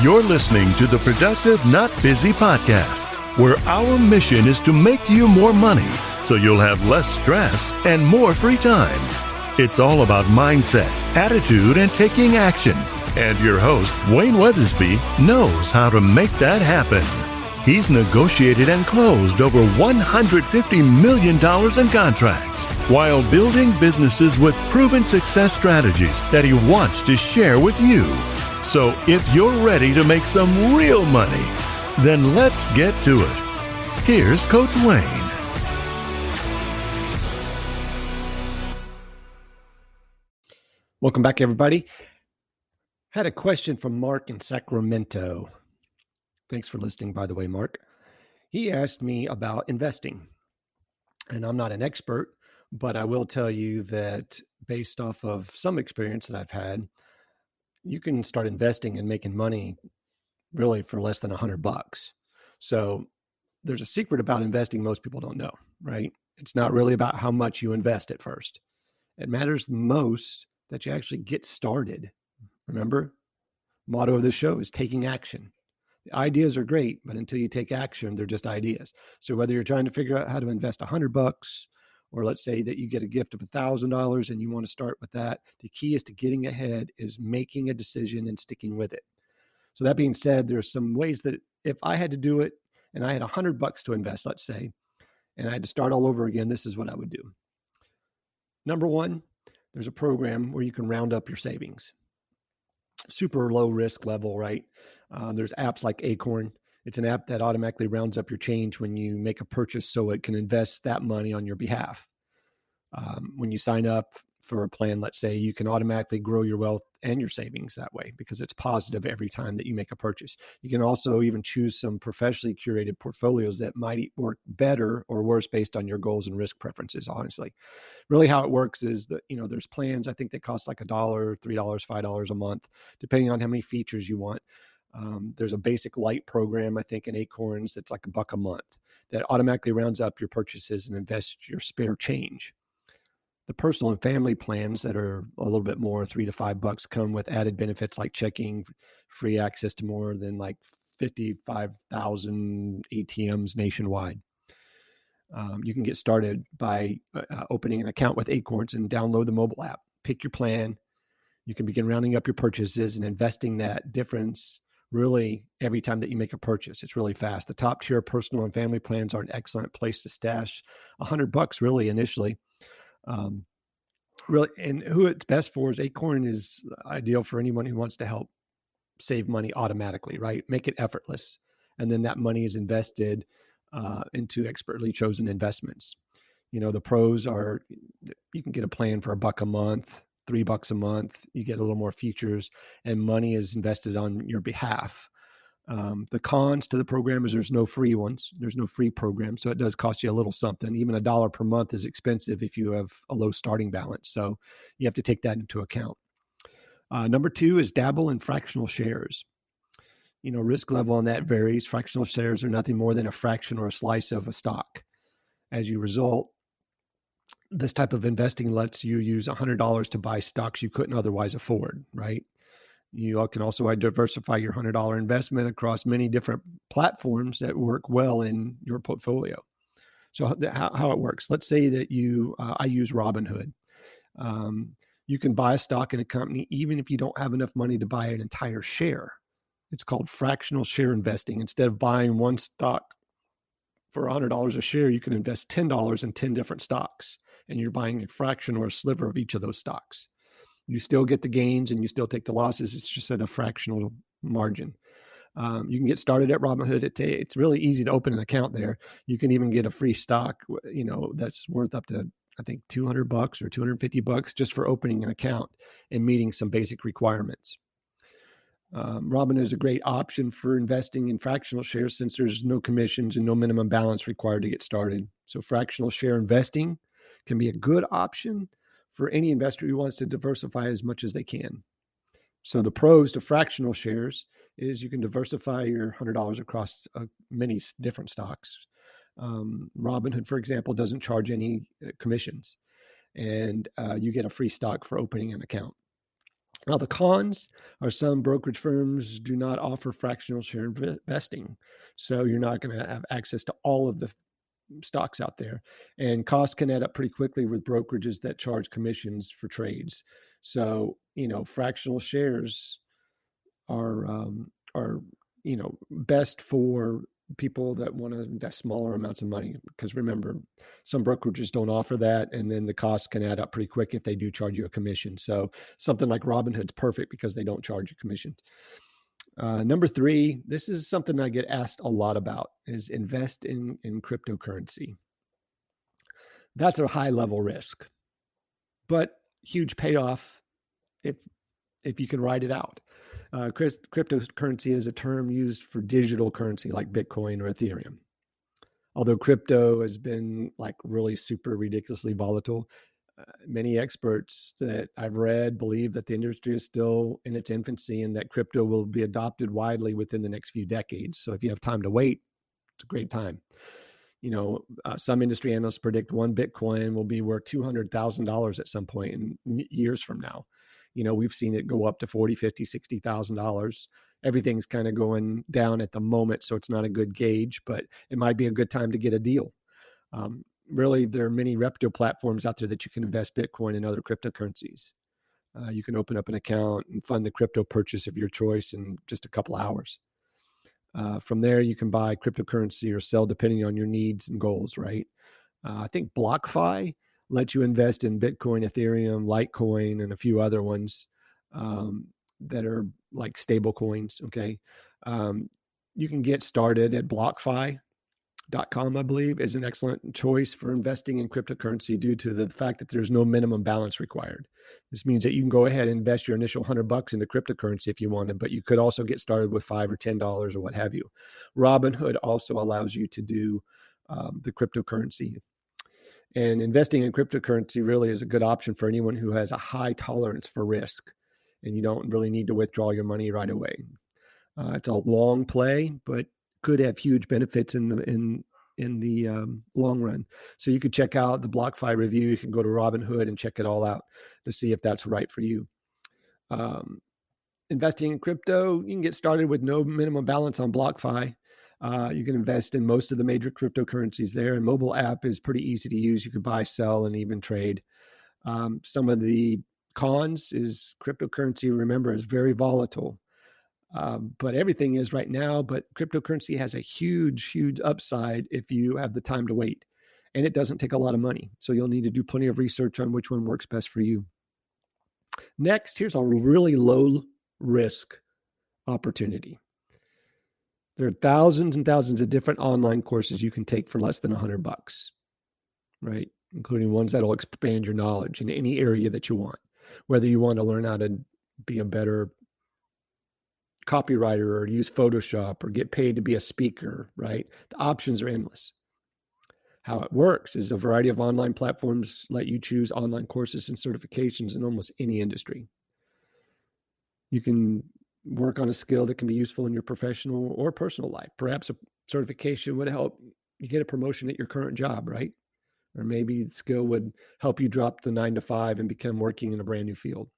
You're listening to the Productive Not Busy podcast, where our mission is to make you more money so you'll have less stress and more free time. It's all about mindset, attitude, and taking action. And your host, Wayne Weathersby, knows how to make that happen. He's negotiated and closed over $150 million in contracts while building businesses with proven success strategies that he wants to share with you. So if you're ready to make some real money, then let's get to it. Here's Coach Wayne. Welcome back, everybody. Had a question from Mark in Sacramento. Thanks for listening, by the way, Mark. He asked me about investing. And I'm not an expert, but I will tell you that based off of some experience that I've had, you can start investing and making money really for less than $100. So there's a secret about investing most people don't know, right? It's not really about how much you invest at first. It matters most that you actually get started. Remember, motto of this show is taking action. The ideas are great, but until you take action, they're just ideas. So whether you're trying to figure out how to invest $100, or let's say that you get a gift of $1,000 and you want to start with that, the key is to getting ahead is making a decision and sticking with it. So that being said, there's some ways that if I had to do it and I had $100 to invest, let's say, and I had to start all over again, this is what I would do. Number one, there's a program where you can round up your savings. Super low risk level, right? There's apps like Acorn. It's an app that automatically rounds up your change when you make a purchase so it can invest that money on your behalf. When you sign up for a plan, let's say, you can automatically grow your wealth and your savings that way because it's positive every time that you make a purchase. You can also even choose some professionally curated portfolios that might work better or worse based on your goals and risk preferences, honestly. Really how it works is that, there's plans, I think they cost like $1, $3, $5 a month, depending on how many features you want. There's a basic light program, I think, in Acorns that's like $1 a month that automatically rounds up your purchases and invests your spare change. The personal and family plans that are a little bit more, $3 to $5, come with added benefits like checking, free access to more than like 55,000 ATMs nationwide. You can get started by opening an account with Acorns and download the mobile app. Pick your plan. You can begin rounding up your purchases and investing that difference really every time that you make a purchase. It's really fast. The top tier personal and family plans are an excellent place to stash $100 really initially. Really, and who it's best for is Acorn is ideal for anyone who wants to help save money automatically, right? Make it effortless. And then that money is invested into expertly chosen investments. The pros are you can get a plan for $1 a month, $3 a month. You get a little more features and money is invested on your behalf. The cons to the program is there's no free ones. There's no free program. So it does cost you a little something. Even $1 per month is expensive if you have a low starting balance. So you have to take that into account. Number two is dabble in fractional shares. Risk level on that varies. Fractional shares are nothing more than a fraction or a slice of a stock. As a result, this type of investing lets you use $100 to buy stocks you couldn't otherwise afford, right? You can also diversify your $100 investment across many different platforms that work well in your portfolio. So how it works, let's say that I use Robinhood. You can buy a stock in a company even if you don't have enough money to buy an entire share. It's called fractional share investing. Instead of buying one stock for $100 a share, you can invest $10 in 10 different stocks, and you're buying a fraction or a sliver of each of those stocks. You still get the gains and you still take the losses. It's just at a fractional margin. You can get started at Robinhood. It's really easy to open an account there. You can even get a free stock, that's worth up to, I think, $200 or $250 just for opening an account and meeting some basic requirements. Robinhood is a great option for investing in fractional shares since there's no commissions and no minimum balance required to get started. So fractional share investing can be a good option for any investor who wants to diversify as much as they can. So the pros to fractional shares is you can diversify your $100 across many different stocks. Robinhood, for example, doesn't charge any commissions, and you get a free stock for opening an account. Now, the cons are some brokerage firms do not offer fractional share investing. So you're not going to have access to all of the stocks out there. And costs can add up pretty quickly with brokerages that charge commissions for trades. So, fractional shares are best for people that want to invest smaller amounts of money, because remember, some brokerages don't offer that, and then the costs can add up pretty quick if they do charge you a commission. So something like Robinhood's perfect because they don't charge you commissions. Number 3, this is something I get asked a lot about, is invest in cryptocurrency. That's a high level risk, but huge payoff if you can ride it out. Cryptocurrency is a term used for digital currency like Bitcoin or Ethereum. Although crypto has been like really super ridiculously volatile, many experts that I've read believe that the industry is still in its infancy and that crypto will be adopted widely within the next few decades. So if you have time to wait, it's a great time. Some industry analysts predict one Bitcoin will be worth $200,000 at some point in years from now. We've seen it go up to $40,000, $50,000, $60,000. Everything's kind of going down at the moment, so it's not a good gauge, but it might be a good time to get a deal. Really, there are many reputable platforms out there that you can invest Bitcoin and other cryptocurrencies. You can open up an account and fund the crypto purchase of your choice in just a couple hours. From there, you can buy cryptocurrency or sell depending on your needs and goals, right? I think BlockFi lets you invest in Bitcoin, Ethereum, Litecoin, and a few other ones that are like stable coins, okay? You can get started at BlockFi.com, I believe, is an excellent choice for investing in cryptocurrency due to the fact that there's no minimum balance required. This means that you can go ahead and invest your initial $100 into cryptocurrency if you wanted, but you could also get started with $5 or $10 or what have you. Robinhood also allows you to do the cryptocurrency. And investing in cryptocurrency really is a good option for anyone who has a high tolerance for risk, and you don't really need to withdraw your money right away. It's a long play, but could have huge benefits in the long run. So you could check out the BlockFi review. You can go to Robinhood and check it all out to see if that's right for you. Investing in crypto, you can get started with no minimum balance on BlockFi. You can invest in most of the major cryptocurrencies there. And mobile app is pretty easy to use. You can buy, sell, and even trade. Some of the cons is cryptocurrency, remember, is very volatile. But everything is right now, but cryptocurrency has a huge, huge upside if you have the time to wait. And it doesn't take a lot of money. So you'll need to do plenty of research on which one works best for you. Next, here's a really low risk opportunity. There are thousands and thousands of different online courses you can take for less than $100, right? Including ones that'll expand your knowledge in any area that you want. Whether you want to learn how to be a better copywriter or use Photoshop or get paid to be a speaker, right? The options are endless. How it works is a variety of online platforms let you choose online courses and certifications in almost any industry. You can work on a skill that can be useful in your professional or personal life. Perhaps a certification would help you get a promotion at your current job, right? Or maybe the skill would help you drop the 9-to-5 and become working in a brand new field.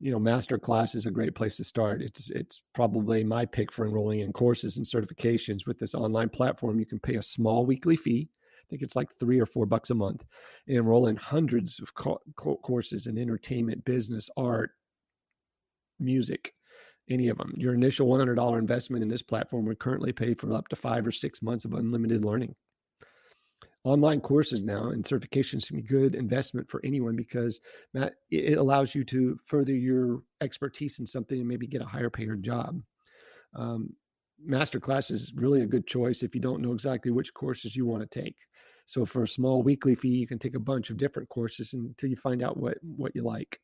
Master class is a great place to start. It's probably my pick for enrolling in courses and certifications. With this online platform, you can pay a small weekly fee. I think it's like $3 or $4 a month, and enroll in hundreds of courses in entertainment, business, art, music, any of them. Your initial $100 investment in this platform would currently pay for up to 5 or 6 months of unlimited learning. Online courses now and certifications can be good investment for anyone because it allows you to further your expertise in something and maybe get a higher paid job. Masterclass is really a good choice if you don't know exactly which courses you want to take. So for a small weekly fee, you can take a bunch of different courses until you find out what you like.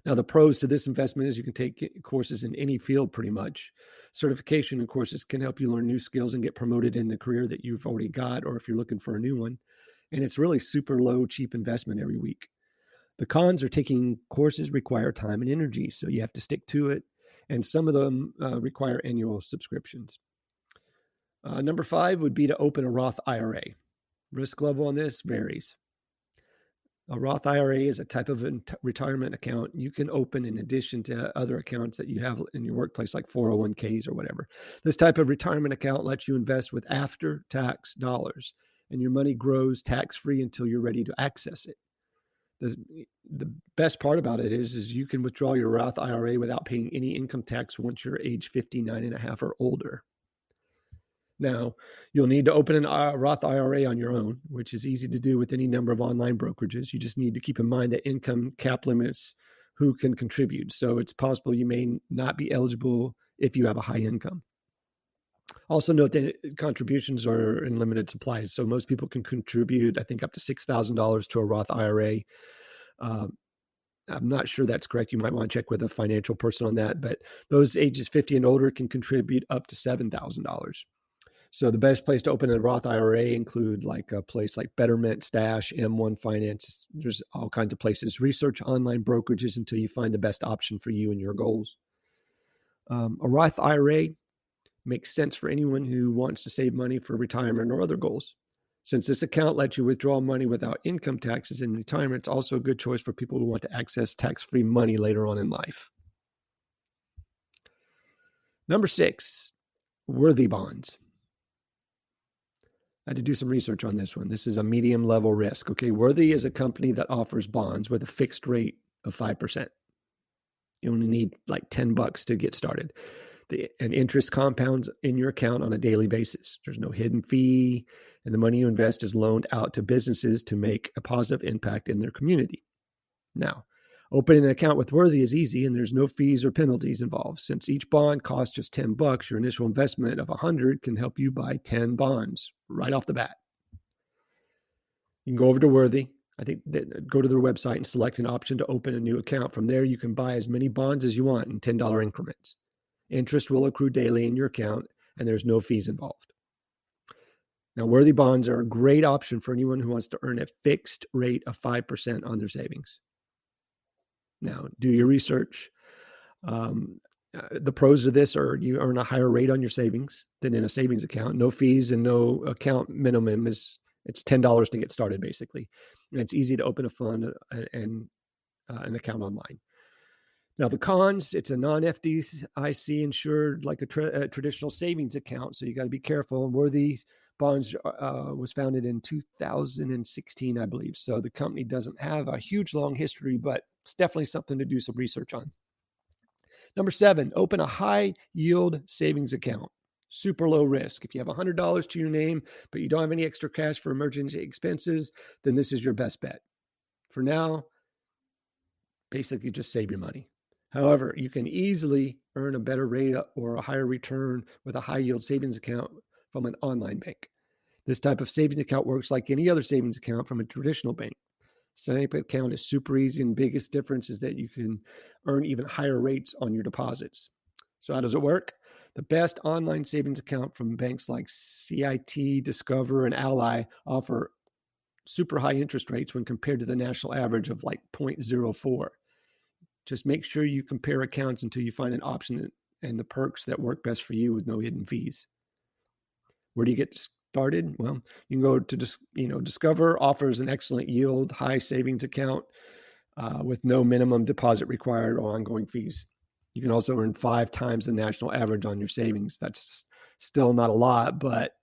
Now, the pros to this investment is you can take courses in any field pretty much. Certification and courses can help you learn new skills and get promoted in the career that you've already got, or if you're looking for a new one. And it's really super low, cheap investment every week. The cons are taking courses require time and energy, so you have to stick to it. And some of them require annual subscriptions. Number 5 would be to open a Roth IRA. Risk level on this varies. A Roth IRA is a type of retirement account you can open in addition to other accounts that you have in your workplace, like 401ks or whatever. This type of retirement account lets you invest with after-tax dollars, and your money grows tax-free until you're ready to access it. The best part about it is you can withdraw your Roth IRA without paying any income tax once you're age 59 and a half or older. Now, you'll need to open a Roth IRA on your own, which is easy to do with any number of online brokerages. You just need to keep in mind that income cap limits who can contribute. So it's possible you may not be eligible if you have a high income. Also note that contributions are in limited supplies. So most people can contribute, I think, up to $6,000 to a Roth IRA. I'm not sure that's correct. You might want to check with a financial person on that. But those ages 50 and older can contribute up to $7,000. So the best place to open a Roth IRA include like a place like Betterment, Stash, M1 Finance. There's all kinds of places. Research online brokerages until you find the best option for you and your goals. A Roth IRA makes sense for anyone who wants to save money for retirement or other goals. Since this account lets you withdraw money without income taxes in retirement, it's also a good choice for people who want to access tax-free money later on in life. Number 6, worthy bonds. I had to do some research on this one. This is a medium level risk. Okay, Worthy is a company that offers bonds with a fixed rate of 5%. You only need like $10 to get started. And interest compounds in your account on a daily basis. There's no hidden fee, and the money you invest is loaned out to businesses to make a positive impact in their community. Now, opening an account with Worthy is easy, and there's no fees or penalties involved. Since each bond costs just $10, your initial investment of $100 can help you buy 10 bonds right off the bat. You can go over to Worthy. I think go to their website and select an option to open a new account. From there, you can buy as many bonds as you want in $10 increments. Interest will accrue daily in your account, and there's no fees involved. Now, Worthy bonds are a great option for anyone who wants to earn a fixed rate of 5% on their savings. Now, do your research. The pros of this are you earn a higher rate on your savings than in a savings account. No fees and no account minimum. It's $10 to get started, basically. And it's easy to open a fund and an account online. Now, the cons, it's a non-FDIC insured, like a traditional savings account. So you got to be careful. And Worthy Bonds was founded in 2016, I believe. So the company doesn't have a huge, long history, but it's definitely something to do some research on. Number 7, open a high yield savings account. Super low risk. If you have $100 to your name, but you don't have any extra cash for emergency expenses, then this is your best bet. For now, basically just save your money. However, you can easily earn a better rate or a higher return with a high yield savings account from an online bank. This type of savings account works like any other savings account from a traditional bank. Setting up an account is super easy, and the biggest difference is that you can earn even higher rates on your deposits. So how does it work? The best online savings account from banks like CIT, Discover, and Ally offer super high interest rates when compared to the national average of like 0.04. Just make sure you compare accounts until you find an option and the perks that work best for you with no hidden fees. Where do you get started? Well, you can go to Discover offers an excellent yield, high savings account with no minimum deposit required or ongoing fees. You can also earn 5 times the national average on your savings. That's still not a lot, but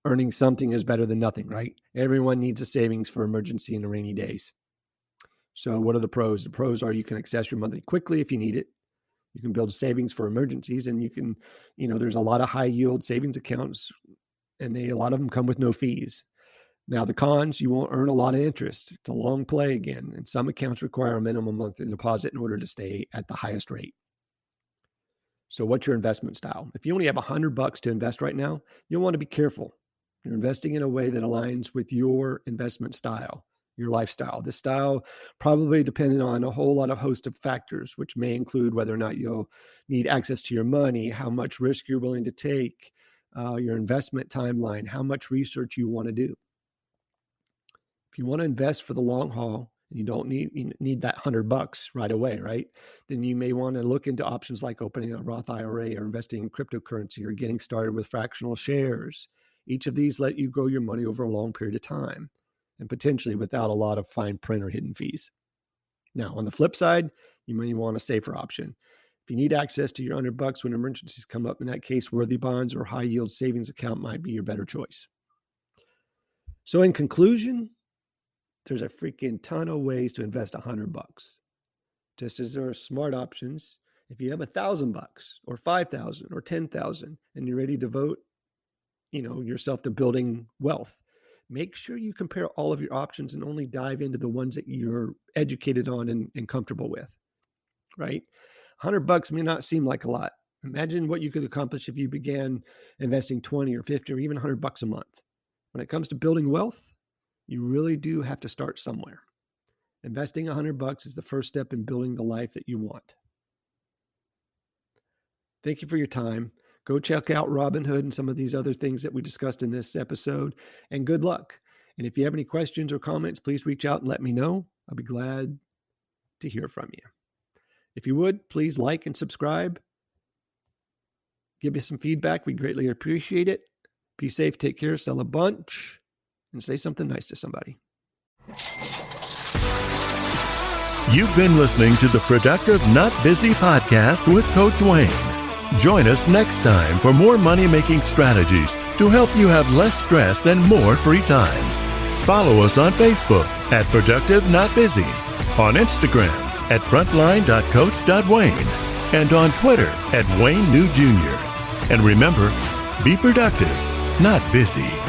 earning something is better than nothing, right? Everyone needs a savings for emergency and rainy days. So what are the pros? The pros are you can access your money quickly if you need it. You can build savings for emergencies, and you can, there's a lot of high yield savings accounts, and a lot of them come with no fees. Now, the cons, you won't earn a lot of interest. It's a long play again, and some accounts require a minimum monthly deposit in order to stay at the highest rate. So what's your investment style? If you only have $100 to invest right now, you'll want to be careful. You're investing in a way that aligns with your investment style, your lifestyle. This style probably dependent on a whole lot of host of factors, which may include whether or not you'll need access to your money, how much risk you're willing to take, your investment timeline, how much research you want to do. If you want to invest for the long haul, and you don't need that $100 right away, right? Then you may want to look into options like opening a Roth IRA or investing in cryptocurrency or getting started with fractional shares. Each of these let you grow your money over a long period of time. and potentially without a lot of fine print or hidden fees. Now, on the flip side, you may want a safer option. If you need access to your $100 when emergencies come up, in that case, worthy bonds or high yield savings account might be your better choice. So in conclusion, there's a freaking ton of ways to invest $100. Just as there are smart options, if you have $1,000 or $5,000 or $10,000 and you're ready to devote, yourself to building wealth, make sure you compare all of your options and only dive into the ones that you're educated on and comfortable with, right? $100 may not seem like a lot. Imagine what you could accomplish if you began investing 20 or 50 or even $100 a month. When it comes to building wealth, you really do have to start somewhere. Investing $100 is the first step in building the life that you want. Thank you for your time. Go check out Robinhood and some of these other things that we discussed in this episode, and good luck. And if you have any questions or comments, please reach out and let me know. I'll be glad to hear from you. If you would, please like and subscribe. Give us some feedback. We greatly appreciate it. Be safe, take care, sell a bunch, and say something nice to somebody. You've been listening to the Productive Not Busy podcast with Coach Wayne. Join us next time for more money-making strategies to help you have less stress and more free time. Follow us on Facebook at Productive Not Busy, on Instagram at frontline.coach.wayne, and on Twitter at Wayne New Jr. And remember, be productive, not busy.